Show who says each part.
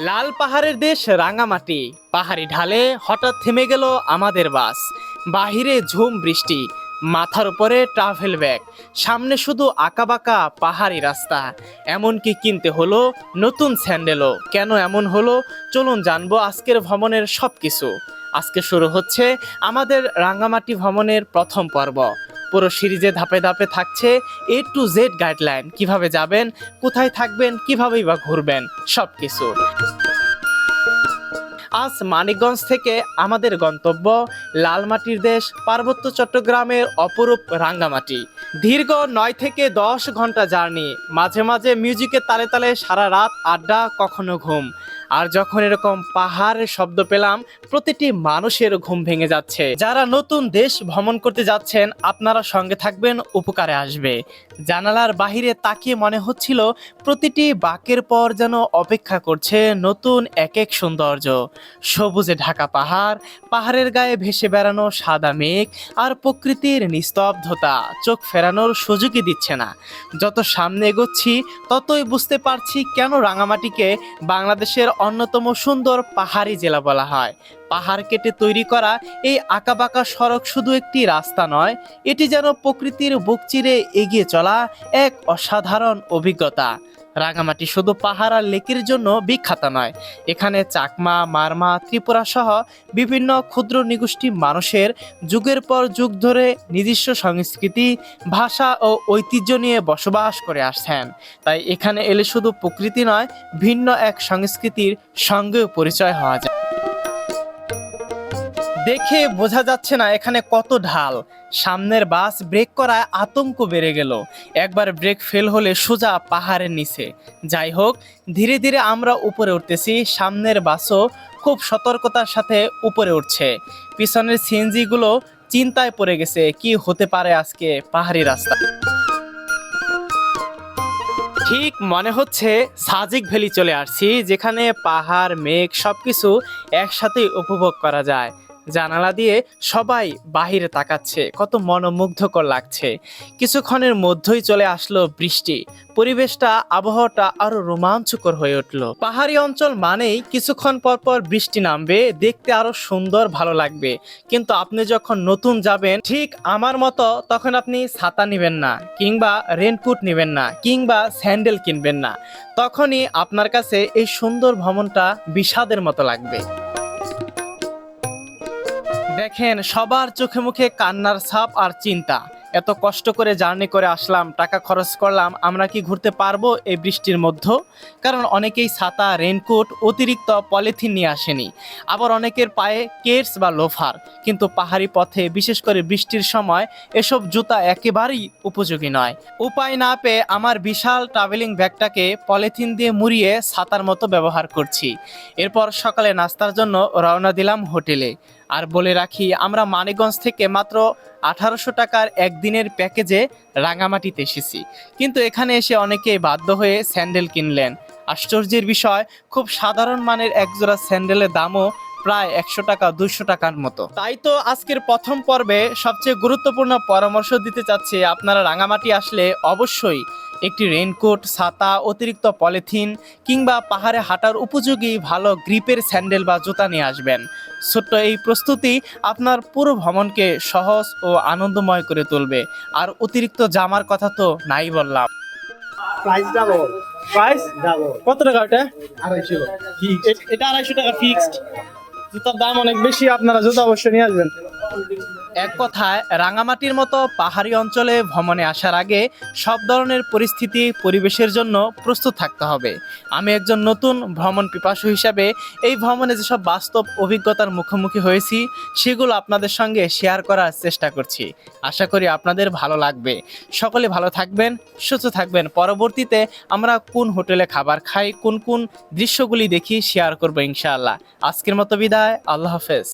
Speaker 1: লাল পাহাড়ের দেশ রাঙামাটি। পাহাড়ি ঢালে হঠাৎ থেমে গেল আমাদের বাস। বাহিরে ঝুম বৃষ্টি, মাথার উপরে ট্রাভেল ব্যাগ, সামনে শুধু আঁকাবাঁকা পাহাড়ি রাস্তা। এমনকি কিনতে হলো নতুন স্যান্ডেলও। কেন এমন হলো, চলুন জানবো আজকের ভ্রমণের সব কিছু। আজকে শুরু হচ্ছে আমাদের রাঙামাটি ভ্রমণের প্রথম পর্ব। পুরো সিরিজে ধাপে ধাপে থাকছে A to Z গাইডলাইন। কিভাবে যাবেন, কোথায় থাকবেন, কিভাবেই বা ঘুরবেন, সব কিছু। আজ মানিকগঞ্জ থেকে আমাদের গন্তব্য লালমাটির দেশ, পার্বত্য চট্টগ্রামের অপরূপ রাঙ্গামাটি। দীর্ঘ 9 থেকে 10 ঘন্টা জার্নি, মাঝে মাঝে মিউজিকের তালে তালে সারা রাত আড্ডা, কখনো ঘুম। আর যখন এরকম পাহাড়ের শব্দ পেলাম, প্রতিটি মানুষের ঘুম ভেঙে যাচ্ছে। যারা নতুন দেশ ভ্রমণ করতে যাচ্ছেন, আপনারা সঙ্গে থাকবেন, উপকারে আসবে। জানালার বাহিরে তাকিয়ে মনে হচ্ছিল প্রতিটি বাঁকের পর যেন অপেক্ষা করছে নতুন এক এক সৌন্দর্য। সবুজে ঢাকা পাহাড়, পাহাড়ের গায়ে ভেসে বেড়ানো সাদা মেঘ, আর প্রকৃতির নিস্তব্ধতা চোখ ফেরানোর সুযোগই দিচ্ছে না। যত সামনে এগোচ্ছি ততই বুঝতে পারছি কেন রাঙামাটিকে বাংলাদেশের অন্যতম সুন্দর পাহাড়ি জেলা বলা হয়। পাহাড় কেটে তৈরি করা এই আঁকাবাঁকা সড়ক শুধু একটি রাস্তা নয়, এটি যেন প্রকৃতির বুক চিরে এগিয়ে চলা এক অসাধারণ অভিজ্ঞতা। রাঙামাটি শুধু পাহাড় আর লেকের জন্য বিখ্যাত নয়, এখানে চাকমা, মারমা, ত্রিপুরা সহ বিভিন্ন ক্ষুদ্র নিগোষ্ঠী মানুষের যুগের পর যুগ ধরে নিজস্ব সংস্কৃতি, ভাষা ও ঐতিহ্য নিয়ে বসবাস করে আসছেন। তাই এখানে এলে শুধু প্রকৃতি নয়, ভিন্ন এক সংস্কৃতির সঙ্গেও পরিচয় হওয়া যায়। দেখে বোঝা যাচ্ছে না এখানে কত ঢাল। সামনের বাস ব্রেক করায় আতঙ্ক বেড়ে গেল। একবার ব্রেক ফেল হলে সোজা পাহাড়ের নিচে। যাই হোক, ধীরে ধীরে আমরা উপরে উঠতেছি। সামনের বাসও খুব সতর্কতার সাথে উপরে উঠছে। পিছনের সিএনজি গুলো চিন্তায় পড়ে গেছে, কি হতে পারে আজকে পাহাড়ি রাস্তা। ঠিক মনে হচ্ছে সাজেক ভ্যালি চলে আসছি, যেখানে পাহাড়, মেঘ সবকিছু একসাথে উপভোগ করা যায়। জানালা দিয়ে সবাই বাহিরে তাকাচ্ছে, কত মনোমুগ্ধকর লাগছে। কিছুক্ষণের মধ্যেই চলে আসলো বৃষ্টি। পরিবেশটা, আবহাওয়াটা আরো রোমাঞ্চকর হয়ে উঠলো। পাহাড়ি অঞ্চল মানেই কিছুক্ষণ পর পর বৃষ্টি নামবে, দেখতে আরো সুন্দর, ভালো লাগবে। কিন্তু আপনি যখন নতুন যাবেন, ঠিক আমার মতো, তখন আপনি ছাতা নেবেন না, কিংবা রেনকোট নেবেন না, কিংবা স্যান্ডেল কিনবেন না। তখনই আপনার কাছে এই সুন্দর ভ্রমণটা বিষাদের মতো লাগবে। দেখেন, সবার চোখে মুখে কান্নার ছাপ আর চিন্তা। এত কষ্ট করে জার্নি করে আসলাম, টাকা খরচ করলাম, আমরা কি ঘুরতে পারবো এই বৃষ্টির মধ্যে? কারণ অনেকেই ছাতা, রেনকোট, অতিরিক্ত পলিথিন নিয়ে আসেনি। আবার অনেকের পায়ে কেটস বা লোফার। কিন্তু পাহাড়ি পথে, বিশেষ করে বৃষ্টির সময়, এসব জুতা একেবারেই উপযোগী নয়। উপায় না পেয়ে আমার বিশাল ট্রাভেলিং ব্যাগটাকে পলিথিন দিয়ে মুড়িয়ে ছাতার মতো ব্যবহার করছি। এরপর সকালে নাস্তার জন্য রওনা দিলাম হোটেলে। আর বলে রাখি, আমরা মানিকগঞ্জ থেকে মাত্র 1800 টাকার একদিনের প্যাকেজে রাঙামাটিতে এসেছি। কিন্তু এখানে এসে অনেকেই বাধ্য হয়ে স্যান্ডেল কিনলেন। আশ্চর্যের বিষয়, খুব সাধারণ মানের একজোড়া স্যান্ডেলের দামও প্রায় 100 টাকা, 200 টাকার মতো। তাই তো আজকের প্রথম পর্বে সবচেয়ে গুরুত্বপূর্ণ পরামর্শ দিতে চাচ্ছি, আপনারা রাঙামাটি আসলে অবশ্যই একটি রেনকোট, ছাতা, অতিরিক্ত পলিথিন, কিংবা পাহাড়ে হাঁটার উপযোগী ভালো গ্রিপের স্যান্ডেল বা জুতা নিয়ে আসবেন। ছোট্ট এই প্রস্তুতি আপনার পুরো ভ্রমণকে সহজ ও আনন্দময় করে তুলবে। আর অতিরিক্ত জামার কথা তো নাই বললাম।
Speaker 2: Price double.
Speaker 1: প্রাইস
Speaker 2: ডাবল
Speaker 1: কত টাকা এটা?
Speaker 2: 250
Speaker 1: এটা 250 টাকা ফিক্সড। জুতার দাম অনেক বেশি, আপনারা জুতা অবশ্যই নিয়ে আসবেন। এক কথায়, রাঙামাটির মতো পাহাড়ি অঞ্চলে ভ্রমণে আসার আগে সব ধরনের পরিস্থিতি, পরিবেশের জন্য প্রস্তুত থাকতে হবে। আমি একজন নতুন ভ্রমণ পিপাসু হিসাবে এই ভ্রমণে যেসব বাস্তব অভিজ্ঞতার মুখোমুখি হয়েছি, সেগুলো আপনাদের সঙ্গে শেয়ার করার চেষ্টা করছি। আশা করি আপনাদের ভালো লাগবে। সকলে ভালো থাকবেন, সুস্থ থাকবেন। পরবর্তীতে আমরা কোন হোটেলে খাবার খাই, কোন কোন দৃশ্যগুলি দেখি, শেয়ার করবো ইনশাআল্লাহ। আজকের মতো বিদায়, আল্লাহ হাফেজ।